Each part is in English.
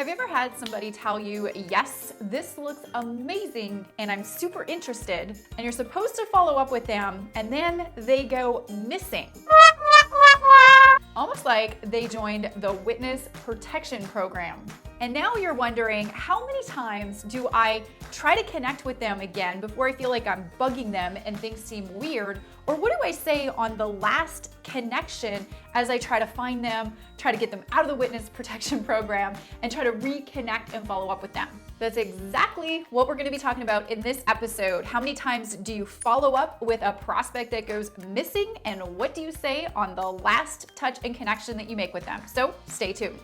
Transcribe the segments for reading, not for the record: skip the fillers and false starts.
Have you ever had somebody tell you, yes, this looks amazing and I'm super interested, and you're supposed to follow up with them and then they go missing? Almost like they joined the witness protection program. And now you're wondering, how many times do I try to connect with them again before I feel like I'm bugging them and things seem weird? Or what do I say on the last connection as I try to find them, try to get them out of the witness protection program, and try to reconnect and follow up with them? That's exactly what we're going to be talking about in this episode. How many times do you follow up with a prospect that goes missing, and what do you say on the last touch and connection that you make with them? So stay tuned.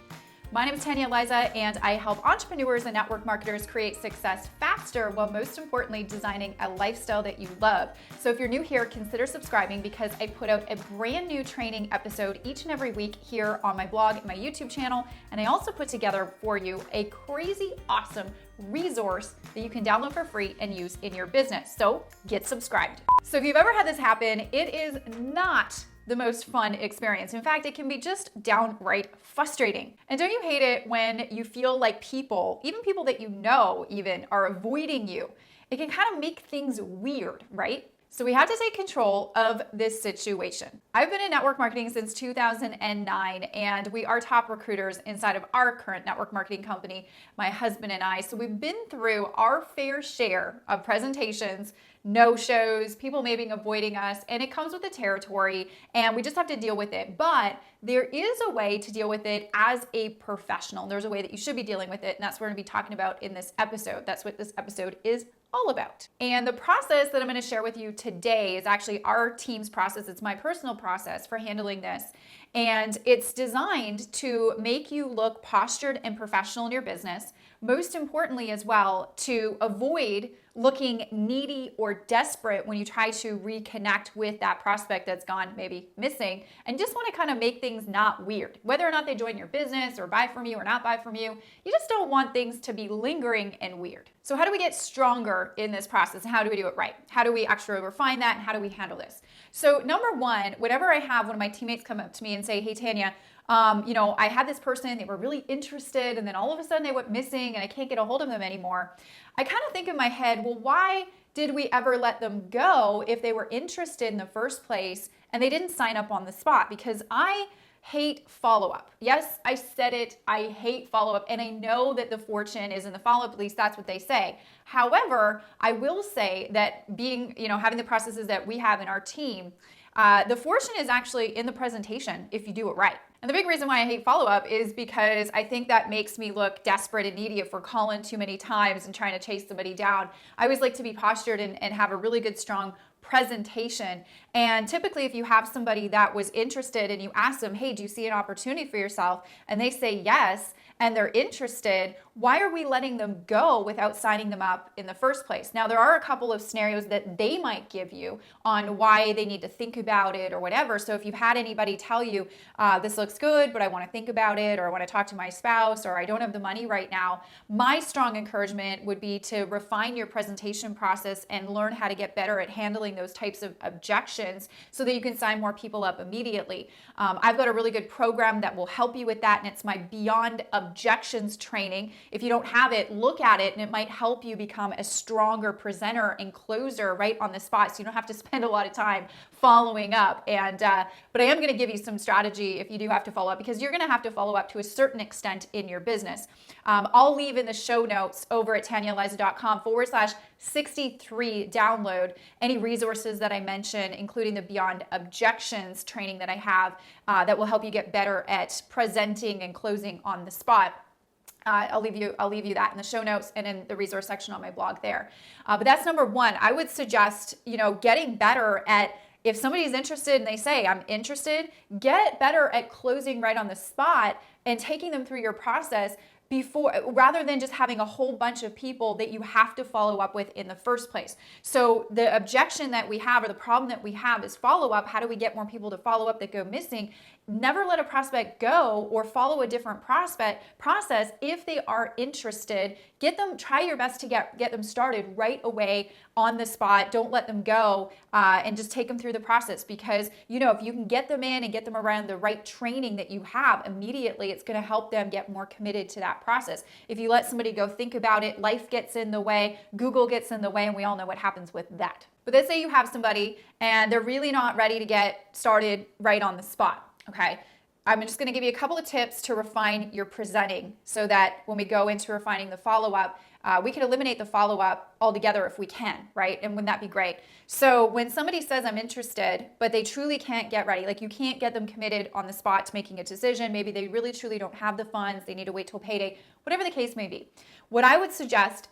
My name is Tanya Aliza, and I help entrepreneurs and network marketers create success faster while most importantly designing a lifestyle that you love. So if you're new here, consider subscribing because I put out a brand new training episode each and every week here on my blog and my YouTube channel. And I also put together for you a crazy awesome resource that you can download for free and use in your business. So get subscribed. So if you've ever had this happen, it is not the most fun experience. In fact, it can be just downright frustrating. And don't you hate it when you feel like people, even people that you know even, are avoiding you? It can kind of make things weird, right? So we have to take control of this situation. I've been in network marketing since 2009, and we are top recruiters inside of our current network marketing company, my husband and I. So we've been through our fair share of presentations, no-shows, people maybe avoiding us, and it comes with the territory, and we just have to deal with it. But there is a way to deal with it as a professional. There's a way that you should be dealing with it, and that's what we're going to be talking about in this episode. That's what this episode is all about. And the process that I'm going to share with you today is actually our team's process. It's my personal process for handling this. And it's designed to make you look postured and professional in your business. Most importantly as well, to avoid looking needy or desperate when you try to reconnect with that prospect that's gone maybe missing, and just want to kind of make things not weird. Whether or not they join your business or buy from you or not buy from you, you just don't want things to be lingering and weird. So how do we get stronger in this process, and how do we do it right? How do we actually refine that, and how do we handle this? So number one, whenever I have one of my teammates come up to me and say, hey Tanya, I had this person, they were really interested, and then all of a sudden they went missing and I can't get a hold of them anymore. I kind of think in my head, well, why did we ever let them go if they were interested in the first place and they didn't sign up on the spot? Because I hate follow-up. Yes, I said it. I hate follow-up, and I know that the fortune is in the follow-up. At least that's what they say. However, I will say that having the processes that we have in our team, the fortune is actually in the presentation if you do it right. And the big reason why I hate follow-up is because I think that makes me look desperate and needy if we're calling too many times and trying to chase somebody down. I always like to be postured and have a really good, strong presentation. And typically if you have somebody that was interested and you ask them, hey, do you see an opportunity for yourself? And they say yes, and they're interested, why are we letting them go without signing them up in the first place? Now, there are a couple of scenarios that they might give you on why they need to think about it or whatever. So if you've had anybody tell you, this looks good, but I want to think about it, or I want to talk to my spouse, or I don't have the money right now, my strong encouragement would be to refine your presentation process and learn how to get better at handling those types of objections so that you can sign more people up immediately. I've got a really good program that will help you with that, and it's my Beyond Objections training. If you don't have it, look at it, and it might help you become a stronger presenter and closer right on the spot, so you don't have to spend a lot of time following up. But I am going to give you some strategy if you do have to follow up, because you're going to have to follow up to a certain extent in your business. I'll leave in the show notes over at TanyaAliza.com/63 download any resources that I mentioned, including the Beyond Objections training that I have that will help you get better at presenting and closing on the spot. I'll leave you that in the show notes and in the resource section on my blog there. But that's number one. I would suggest, getting better at, if somebody's interested and they say, I'm interested, get better at closing right on the spot and taking them through your process rather than just having a whole bunch of people that you have to follow up with in the first place. So the objection that we have, or the problem that we have, is follow up. How do we get more people to follow up that go missing? never let a prospect go or follow a different process if they are interested. Try your best to get them started right away on the spot. Don't let them go, and just take them through the process, because if you can get them in and get them around the right training that you have immediately, it's going to help them get more committed to that process. If you let somebody go think about it, life gets in the way, Google gets in the way, and we all know what happens with that. But let's say you have somebody and they're really not ready to get started right on the spot. Okay, I'm just going to give you a couple of tips to refine your presenting, so that when we go into refining the follow-up, we can eliminate the follow-up altogether if we can, right? And wouldn't that be great? So when somebody says I'm interested, but they truly can't get ready, like you can't get them committed on the spot to making a decision, maybe they really truly don't have the funds, they need to wait till payday, whatever the case may be. What I would suggest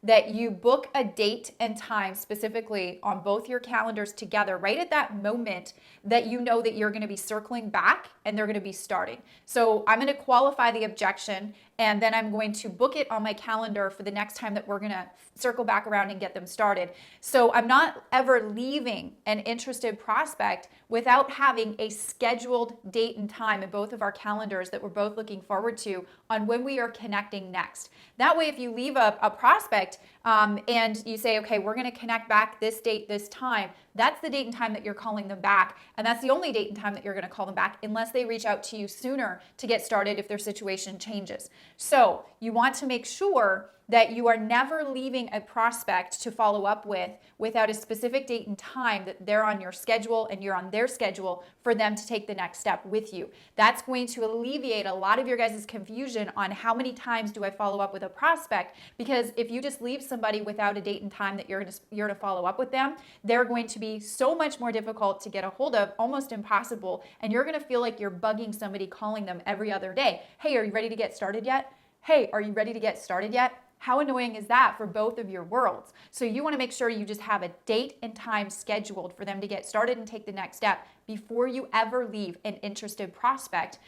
that you book a date and time specifically on both your calendars together right at that moment that you know that you're going to be circling back and they're going to be starting. So I'm going to qualify the objection, and then I'm going to book it on my calendar for the next time that we're going to circle back around and get them started. So I'm not ever leaving an interested prospect without having a scheduled date and time in both of our calendars that we're both looking forward to on when we are connecting next. That way, if you leave a prospect and you say, okay, we're going to connect back this date, this time, that's the date and time that you're calling them back. And that's the only date and time that you're going to call them back, unless they reach out to you sooner to get started if their situation changes. So you want to make sure that you are never leaving a prospect to follow up with without a specific date and time that they're on your schedule and you're on their schedule for them to take the next step with you. That's going to alleviate a lot of your guys' confusion on how many times do I follow up with a prospect, because if you just leave somebody without a date and time that you're going to follow up with them, they're going to be so much more difficult to get a hold of, almost impossible, and you're going to feel like you're bugging somebody, calling them every other day. Hey, are you ready to get started yet? Hey, are you ready to get started yet? How annoying is that for both of your worlds? So you want to make sure you just have a date and time scheduled for them to get started and take the next step before you ever leave an interested prospect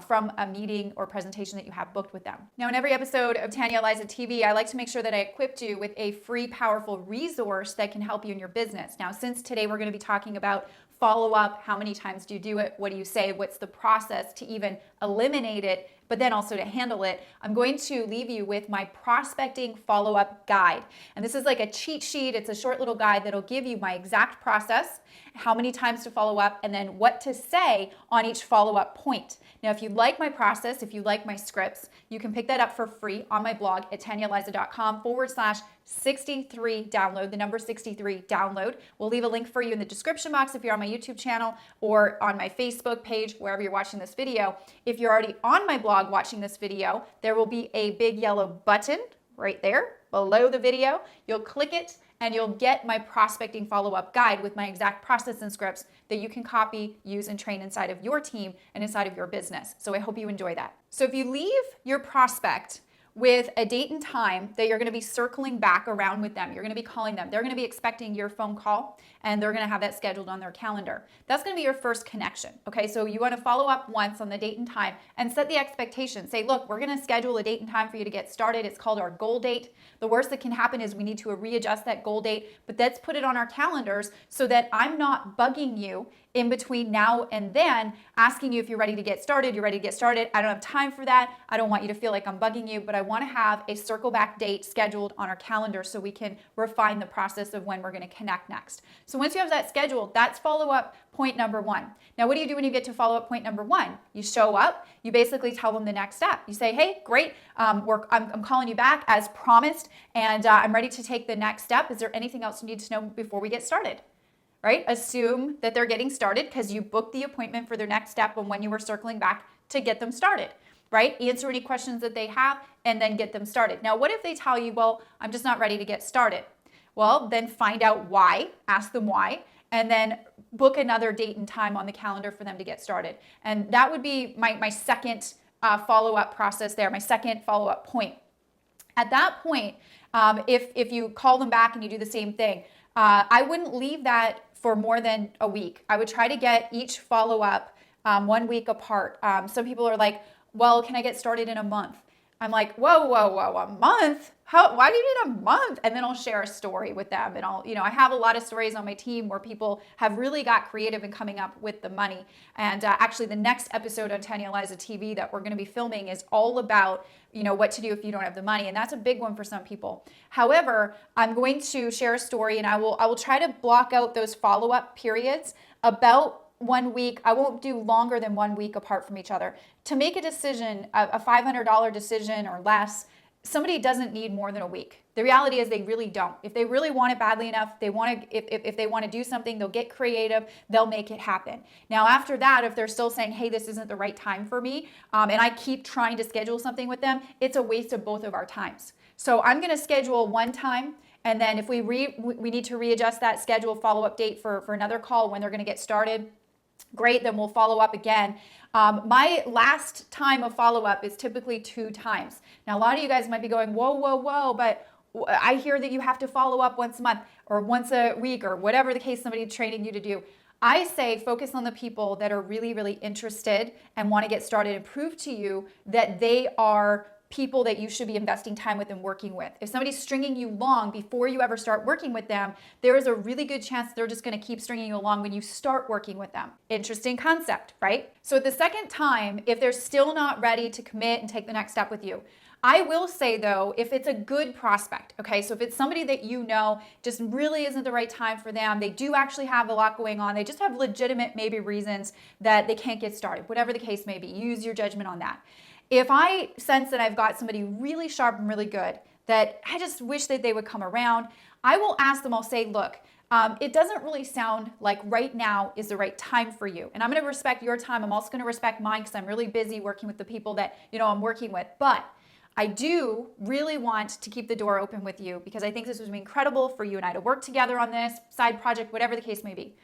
from a meeting or presentation that you have booked with them. Now, in every episode of Tanya Aliza TV, I like to make sure that I equipped you with a free, powerful resource that can help you in your business. Now, since today we're going to be talking about follow-up, how many times do you do it, what do you say, what's the process to even eliminate it, but then also to handle it, I'm going to leave you with my prospecting follow-up guide. And this is like a cheat sheet. It's a short little guide that'll give you my exact process, how many times to follow up, and then what to say on each follow-up point. Now, if you like my process, if you like my scripts, you can pick that up for free on my blog at TanyaAliza.com/63 download, the number 63 download. We'll leave a link for you in the description box if you're on my YouTube channel or on my Facebook page, wherever you're watching this video. If you're already on my blog watching this video, there will be a big yellow button right there below the video. You'll click it and you'll get my prospecting follow-up guide with my exact process and scripts that you can copy, use, and train inside of your team and inside of your business. So I hope you enjoy that. So if you leave your prospect with a date and time that you're going to be circling back around with them, you're going to be calling them, they're going to be expecting your phone call, and they're going to have that scheduled on their calendar. That's going to be your first connection. Okay, so you want to follow up once on the date and time and set the expectation. Say, look, we're going to schedule a date and time for you to get started. It's called our goal date. The worst that can happen is we need to readjust that goal date, but let's put it on our calendars so that I'm not bugging you in between now and then, asking you if you're ready to get started. You're ready to get started. I don't have time for that. I don't want you to feel like I'm bugging you, but I want to have a circle back date scheduled on our calendar so we can refine the process of when we're going to connect next. So once you have that scheduled, that's follow-up point number one. Now, what do you do when you get to follow-up point number one? You show up, you basically tell them the next step. You say, hey, great, I'm calling you back as promised, and I'm ready to take the next step. Is there anything else you need to know before we get started? Right? Assume that they're getting started because you booked the appointment for their next step and when you were circling back to get them started, right? Answer any questions that they have and then get them started. Now, what if they tell you, well, I'm just not ready to get started? Well, then find out why, ask them why, and then book another date and time on the calendar for them to get started. And that would be my second follow-up process there, my second follow-up point. At that point, if you call them back and you do the same thing, I wouldn't leave that for more than a week. I would try to get each follow-up 1 week apart. Some people are like, well, can I get started in a month? I'm like, whoa, whoa, whoa, a month? Why do you need a month? And then I'll share a story with them. And I have a lot of stories on my team where people have really got creative in coming up with the money. And actually the next episode on Tanya Aliza TV that we're going to be filming is all about, what to do if you don't have the money. And that's a big one for some people. However, I'm going to share a story, and I will try to block out those follow-up periods about 1 week. I won't do longer than 1 week apart from each other. To make a decision, a $500 decision or less, somebody doesn't need more than a week. The reality is they really don't. If they really want it badly enough, if they want to do something, they'll get creative, they'll make it happen. Now after that, if they're still saying, hey, this isn't the right time for me, and I keep trying to schedule something with them, it's a waste of both of our times. So I'm going to schedule one time, and then if we need to readjust that schedule follow-up date for another call when they're going to get started, great, then we'll follow up again. My last time of follow-up is typically 2 times. Now, a lot of you guys might be going, whoa, whoa, whoa, but I hear that you have to follow up once a month or once a week or whatever the case somebody's training you to do. I say focus on the people that are really, really interested and want to get started and prove to you that they are people that you should be investing time with and working with. If somebody's stringing you along before you ever start working with them, there is a really good chance they're just going to keep stringing you along when you start working with them. Interesting concept, right? So the second time, if they're still not ready to commit and take the next step with you, I will say though, if it's a good prospect, okay, so if it's somebody that just really isn't the right time for them, they do actually have a lot going on, they just have legitimate maybe reasons that they can't get started, whatever the case may be, use your judgment on that. If I sense that I've got somebody really sharp and really good, that I just wish that they would come around, I will ask them, I'll say, look, it doesn't really sound like right now is the right time for you. And I'm going to respect your time. I'm also going to respect mine because I'm really busy working with the people that, I'm working with. But I do really want to keep the door open with you because I think this would be incredible for you and I to work together on this side project, whatever the case may be.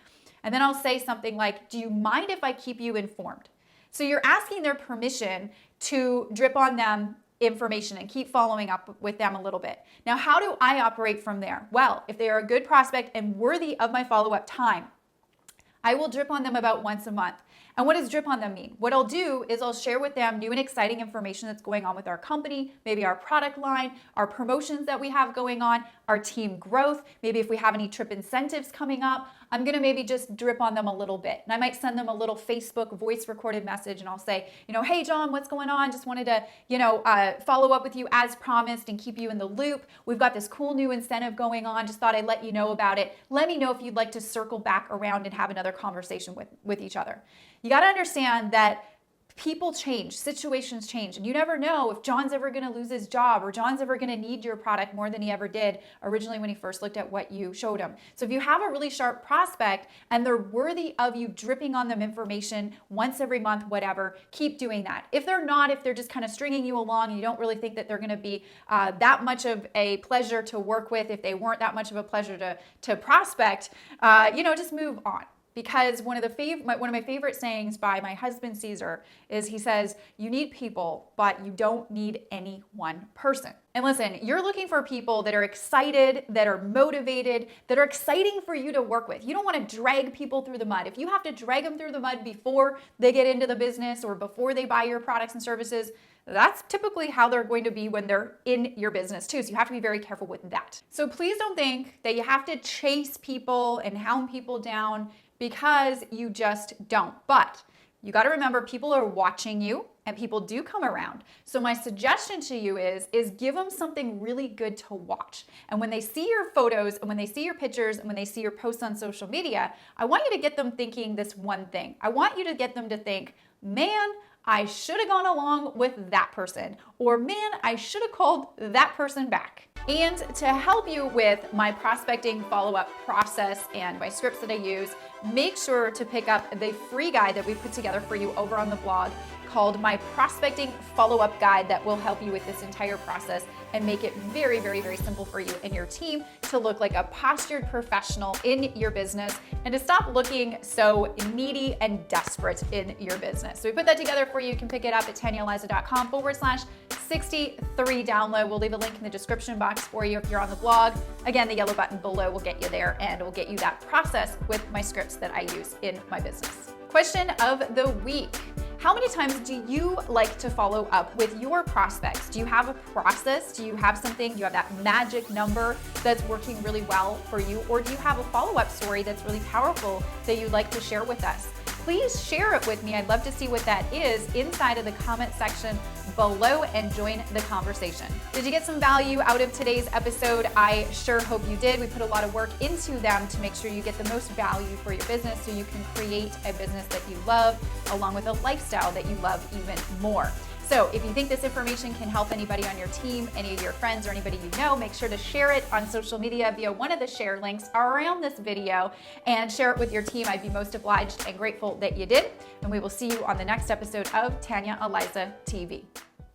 And then I'll say something like, do you mind if I keep you informed? So you're asking their permission to drip on them information and keep following up with them a little bit. Now, how do I operate from there? Well, if they are a good prospect and worthy of my follow-up time, I will drip on them about once a month. And what does drip on them mean? What I'll do is I'll share with them new and exciting information that's going on with our company, maybe our product line, our promotions that we have going on, our team growth, maybe if we have any trip incentives coming up, I'm gonna maybe just drip on them a little bit. And I might send them a little Facebook voice recorded message and I'll say, hey John, what's going on? Just wanted to, follow up with you as promised and keep you in the loop. We've got this cool new incentive going on. Just thought I'd let you know about it. Let me know if you'd like to circle back around and have another conversation with each other. You got to understand that people change, situations change, and you never know if John's ever going to lose his job or John's ever going to need your product more than he ever did originally when he first looked at what you showed him. So if you have a really sharp prospect and they're worthy of you dripping on them information once every month, whatever, keep doing that. If they're not, if they're just kind of stringing you along and you don't really think that they're going to be that much of a pleasure to work with, if they weren't that much of a pleasure to prospect, just move on. Because one of my favorite sayings by my husband Caesar is he says, you need people, but you don't need any one person. And listen, you're looking for people that are excited, that are motivated, that are exciting for you to work with. You don't want to drag people through the mud. If you have to drag them through the mud before they get into the business or before they buy your products and services, that's typically how they're going to be when they're in your business too. So you have to be very careful with that. So please don't think that you have to chase people and hound people down because you just don't. But you got to remember people are watching you and people do come around. So my suggestion to you is give them something really good to watch. And when they see your photos and when they see your pictures and when they see your posts on social media, I want you to get them thinking this one thing. I want you to get them to think, man, I should have gone along with that person, or man, I should have called that person back. And to help you with my prospecting follow-up process and my scripts that I use, make sure to pick up the free guide that we put together for you over on the blog called My Prospecting Follow-Up Guide that will help you with this entire process and make it very, very, very simple for you and your team to look like a postured professional in your business and to stop looking so needy and desperate in your business. So we put that together for you. You can pick it up at TanyaAliza.com/63 download. We'll leave a link in the description box for you if you're on the blog. Again, the yellow button below will get you there and will get you that process with my scripts that I use in my business. Question of the week. How many times do you like to follow up with your prospects? Do you have a process? Do you have something, do you have that magic number that's working really well for you? Or do you have a follow-up story that's really powerful that you'd like to share with us? Please share it with me. I'd love to see what that is inside of the comment section below and join the conversation. Did you get some value out of today's episode? I sure hope you did. We put a lot of work into them to make sure you get the most value for your business so you can create a business that you love along with a lifestyle that you love even more. So if you think this information can help anybody on your team, any of your friends or anybody you know, make sure to share it on social media via one of the share links around this video and share it with your team. I'd be most obliged and grateful that you did. And we will see you on the next episode of Tanya Aliza TV.